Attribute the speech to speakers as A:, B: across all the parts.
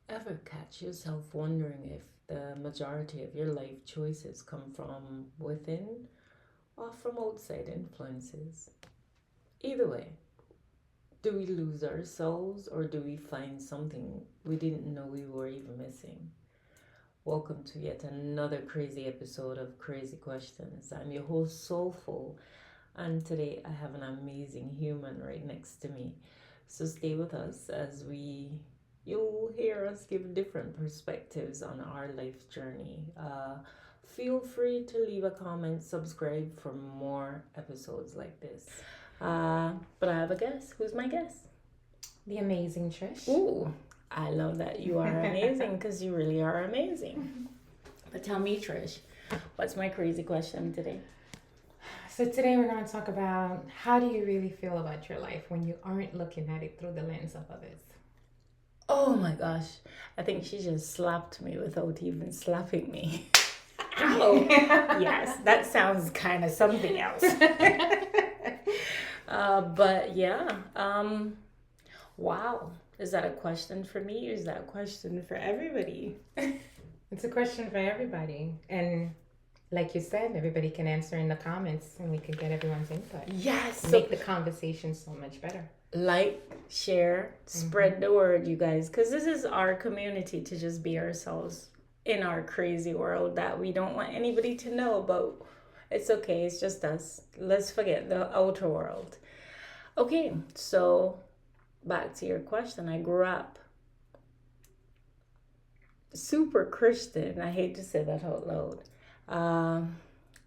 A: Ever catch yourself wondering if the majority of your life choices come from within or from outside influences? Either way, do we lose ourselves or do we find something we didn't know we were even missing? Welcome to yet another crazy episode of Crazy Questions. I'm your host, Soulful, and today I have an amazing human right next to me. So stay with us as you'll hear us give different perspectives on our life journey. Feel free to leave a comment, subscribe for more episodes like this. But I have a guest. Who's my guest?
B: The amazing Trish.
A: Ooh, I love that you are amazing because you really are amazing. But tell me, Trish, what's my crazy question today?
B: So today we're going to talk about how do you really feel about your life when you aren't looking at it through the lens of others?
A: Oh my gosh, I think she just slapped me without even slapping me. Ow! Yes, that sounds kind of something else. But yeah, wow. Is that a question for me or is that a question for everybody?
B: It's a question for everybody. And like you said, everybody can answer in the comments and we can get everyone's input.
A: Yes.
B: Make the conversation so much better.
A: Like, share, spread the word, you guys, because this is our community to just be ourselves in our crazy world that we don't want anybody to know about. It's okay, it's just us. Let's forget the outer world. Okay, so back to your question. I grew up super Christian. I hate to say that out loud.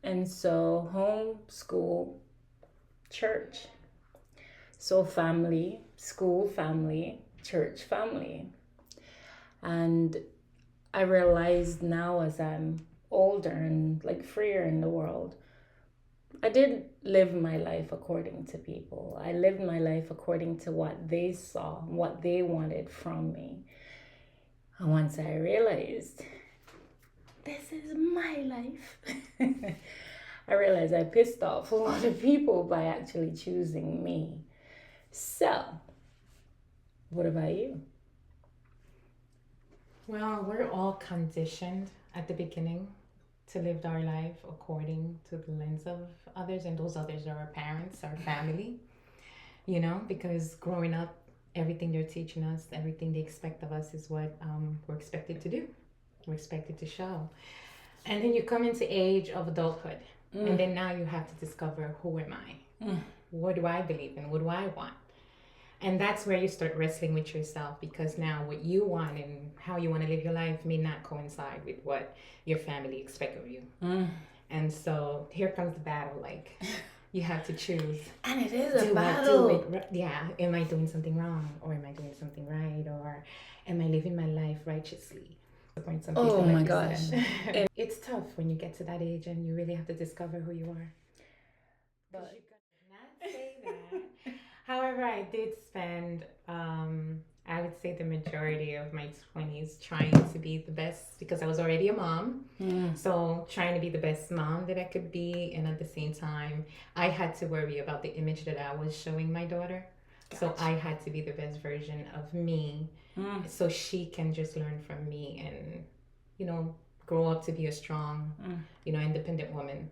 A: And so home, school, church. So family, school, family, church, family. And I realized now as I'm older and like freer in the world, I didn't live my life according to people. I lived my life according to what they saw, what they wanted from me. And once I realized, this is my life, I realized I pissed off a lot of people by actually choosing me. So, what about you?
B: Well, we're all conditioned at the beginning to live our life according to the lens of others, and those others are our parents, our family, because growing up, everything they're teaching us, everything they expect of us is what we're expected to do. We're expected to show. And then you come into age of adulthood, and then now you have to discover, who am I? What do I believe in? What do I want? And that's where you start wrestling with yourself, because now what you want and how you want to live your life may not coincide with what your family expect of you. And so here comes the battle. Like, you have to choose.
A: And it is a battle.
B: Am I doing something wrong, or am I doing something right, or am I living my life righteously?
A: Oh my gosh.
B: It's tough when you get to that age and you really have to discover who you are. But you could not say that. However, I did spend, I would say, the majority of my 20s trying to be the best, because I was already a mom. So trying to be the best mom that I could be. And at the same time, I had to worry about the image that I was showing my daughter. Gotcha. So I had to be the best version of me, so she can just learn from me and, grow up to be a strong, independent woman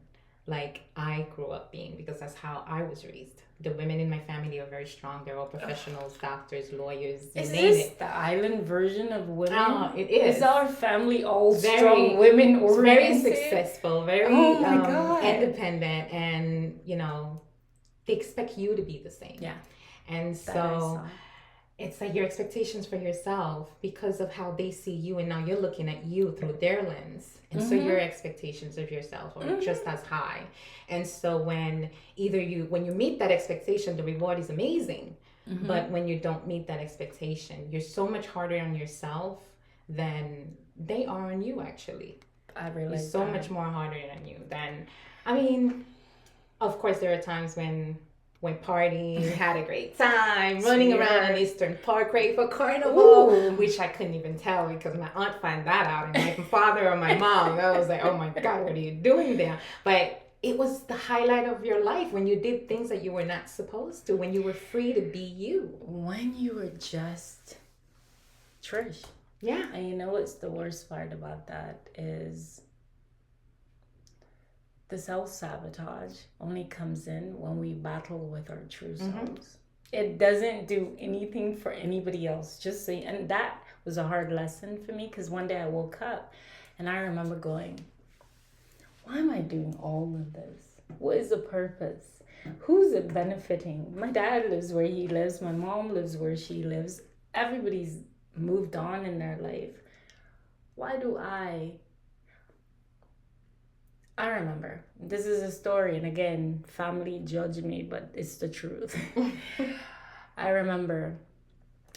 B: like I grew up being, because that's how I was raised. The women in my family are very strong. They're all professionals, doctors, lawyers.
A: Is this the island version of women?
B: Oh, it is.
A: Is our family all very strong women oriented?
B: Very successful, very
A: God.
B: independent, and they expect you to be the same.
A: Yeah.
B: And so it's like your expectations for yourself, because of how they see you, and now you're looking at you through their lens. And so your expectations of yourself are just as high. And so when you meet that expectation, the reward is amazing. But when you don't meet that expectation, you're so much harder on yourself than they are on you, actually.
A: I realize
B: you're so much more harder on you than, of course, there are times when partying, had a great time, running around on Eastern Park, ready for carnival, which I couldn't even tell because my aunt found that out, and my father or my mom, I was like, oh my God, what are you doing there? But it was the highlight of your life when you did things that you were not supposed to, when you were free to be you.
A: When you were just Trish.
B: Yeah.
A: And you know what's the worst part about that is the self-sabotage only comes in when we battle with our true selves. It doesn't do anything for anybody else. Just say, and that was a hard lesson for me because one day I woke up and I remember going, why am I doing all of this? What is the purpose? Who's it benefiting? My dad lives where he lives. My mom lives where she lives. Everybody's moved on in their life. Why do I remember. This is a story, and again, family judge me, but it's the truth. I remember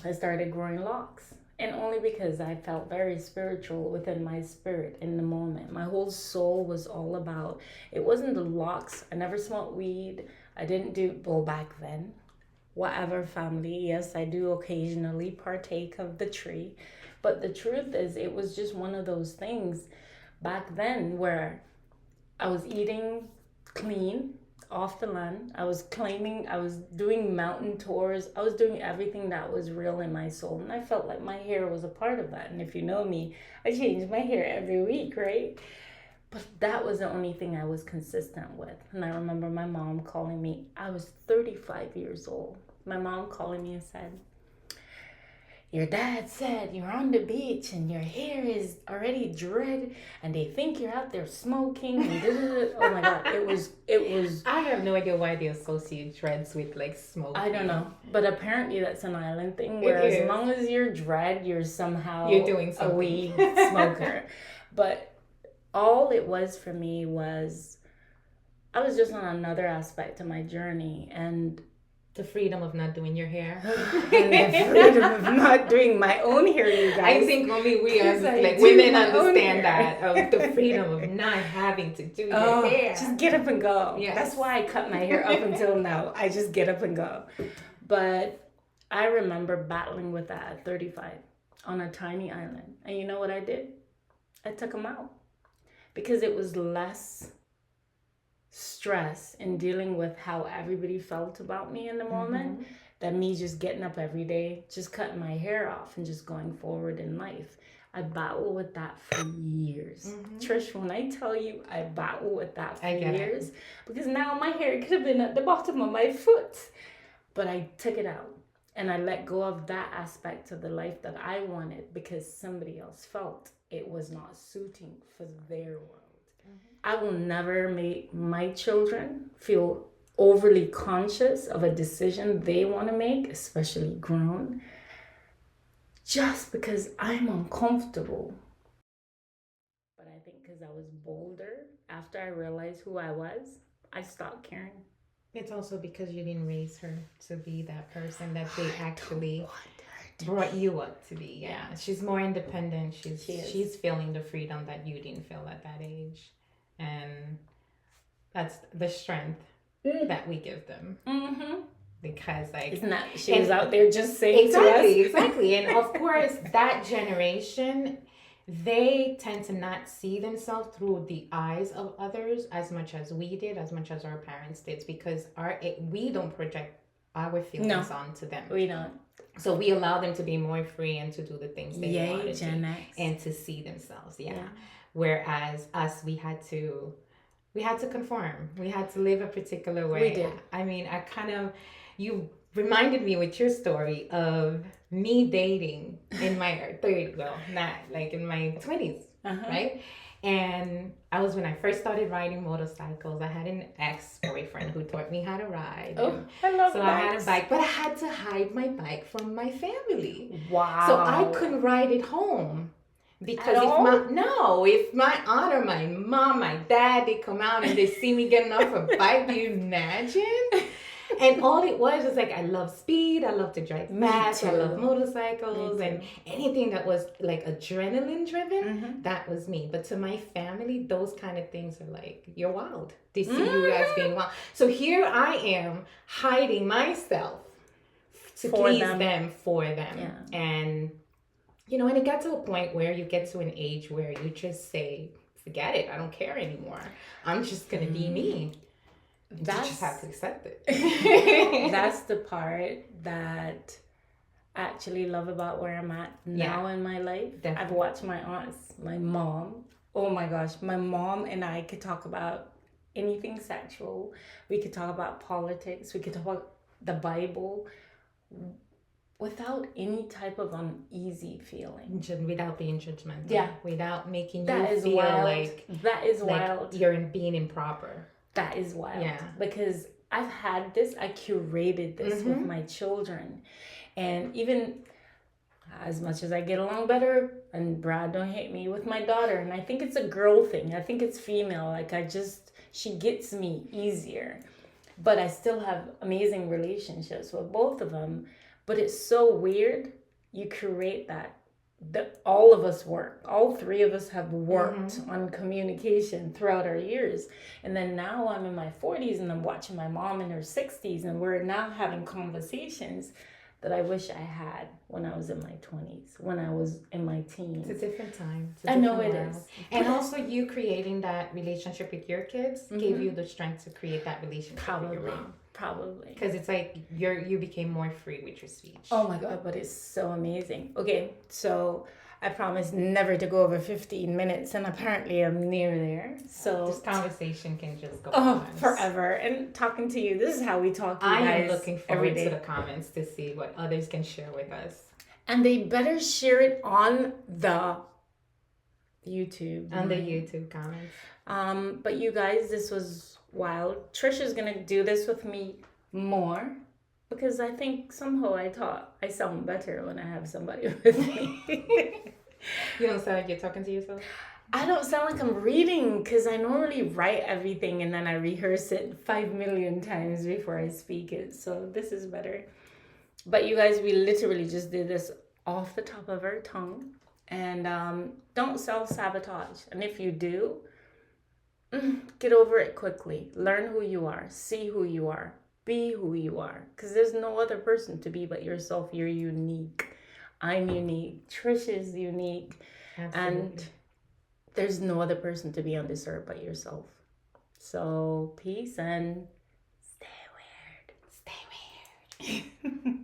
A: I started growing locks. And only because I felt very spiritual within my spirit in the moment. My whole soul was all about it wasn't the locks. I never smoked weed. I didn't do well back then. Whatever family, yes, I do occasionally partake of the tree. But the truth is it was just one of those things back then where I was eating clean off the land. I was claiming, I was doing mountain tours. I was doing everything that was real in my soul. And I felt like my hair was a part of that. And if you know me, I change my hair every week, right? But that was the only thing I was consistent with. And I remember my mom calling me. I was 35 years old. My mom calling me and said, your dad said you're on the beach and your hair is already dread and they think you're out there smoking and oh my god, it was
B: I have no idea why they associate dreads with like smoking.
A: I don't know, but apparently that's an island thing where
B: It
A: as
B: is.
A: long as you're dread you're somehow
B: You're doing
A: a
B: something.
A: weed smoker. But all it was for me was I was just on another aspect of my journey, and
B: the freedom of not doing your hair.
A: and the freedom of not doing my own hair, you guys.
B: I think only we as
A: Because I
B: like
A: do
B: women
A: my own
B: understand
A: hair.
B: that, of the freedom of not having to do
A: Oh,
B: your hair.
A: just get up and go.
B: Yes.
A: That's why I cut my hair up until now. I just get up and go. But I remember battling with that at 35 on a tiny island. And you know what I did? I took them out because it was less stress in dealing with how everybody felt about me in the moment than me just getting up every day, just cutting my hair off and just going forward in life. I battle with that for years. Trish, when I tell you I battle with that for years, because now my hair could have been at the bottom of my foot. But I took it out and I let go of that aspect of the life that I wanted because somebody else felt it was not suiting for their world. I will never make my children feel overly conscious of a decision they want to make, especially grown, just because I'm uncomfortable. But I think because I was bolder, after I realized who I was, I stopped caring.
B: It's also because you didn't raise her to be that person that they actually brought you up to be. Yeah. She's more independent. She's feeling the freedom that you didn't feel at that age. And that's the strength that we give them. Because like
A: isn't that she was out there just saying to us?
B: Exactly. And of course that generation, they tend to not see themselves through the eyes of others as much as we did, as much as our parents did, because we don't project our feelings onto them.
A: We don't.
B: So we allow them to be more free and to do the things they want to
A: Gen
B: do
A: X.
B: and to see themselves. Yeah. Whereas us, we had to conform. We had to live a particular way.
A: We did.
B: I mean, you reminded me with your story of me dating in my 30s, well, not like in my 20s, right? And when I first started riding motorcycles, I had an ex-boyfriend who taught me how to ride.
A: Oh, I love
B: so
A: bikes.
B: I had a bike, but I had to hide my bike from my family.
A: Wow.
B: So I couldn't ride it home. Because if my aunt or my mom, my dad, they come out and they see me getting off a bike, do you imagine? And all it was like, I love speed, I love to drive fast, I love motorcycles, and anything that was like adrenaline driven, that was me. But to my family, those kind of things are like, you're wild. They see you as being wild. So here I am hiding myself to please them for them. Yeah. And and it got to a point where you get to an age where you just say, forget it. I don't care anymore. I'm just going to be me. You just have to accept it.
A: That's the part that actually love about where I'm at now in my life.
B: Definitely.
A: I've watched my aunts, my mom. Oh my gosh, my mom and I could talk about anything sexual. We could talk about politics. We could talk about the Bible without any type of uneasy feeling.
B: Without being judgmental.
A: Yeah.
B: Without making
A: That
B: you
A: is
B: feel
A: wild.
B: like
A: That is
B: like
A: wild.
B: you're being improper.
A: That is wild.
B: Yeah.
A: Because I've had this, I curated this with my children. And even as much as I get along better, and Brad don't hate me, with my daughter, and I think it's a girl thing. I think it's female. Like she gets me easier. But I still have amazing relationships with both of them. But it's so weird. You create that all of us work. All three of us have worked on communication throughout our years. And then now I'm in my 40s and I'm watching my mom in her 60s, and we're now having conversations that I wish I had when I was in my 20s, when I was in my teens.
B: It's a different time.
A: I know it is.
B: And also you creating that relationship with your kids gave you the strength to create that relationship with your mom.
A: Probably.
B: Because it's like you became more free with your speech.
A: Oh my God, but it's so amazing. Okay, so I promised never to go over 15 minutes, and apparently I'm near there. So
B: this conversation can just go on
A: forever. And talking to you, this is how we talk, you guys.
B: I am looking forward to the comments to see what others can share with us.
A: And they better share it on the YouTube.
B: On the YouTube comments.
A: But you guys, this was wild. Trisha's gonna do this with me more, because I think somehow I sound better when I have somebody with me.
B: You don't sound like you're talking to yourself?
A: I don't sound like I'm reading, because I normally write everything and then I rehearse it 5 million times before I speak it. So this is better. But you guys, we literally just did this off the top of our tongue. And don't self-sabotage. And if you do, get over it quickly. Learn who you are. See who you are. Be who you are. Because there's no other person to be but yourself. You're unique. I'm unique. Trish is unique.
B: Absolutely.
A: And there's no other person to be on this earth but yourself. So peace and stay weird.
B: Stay weird.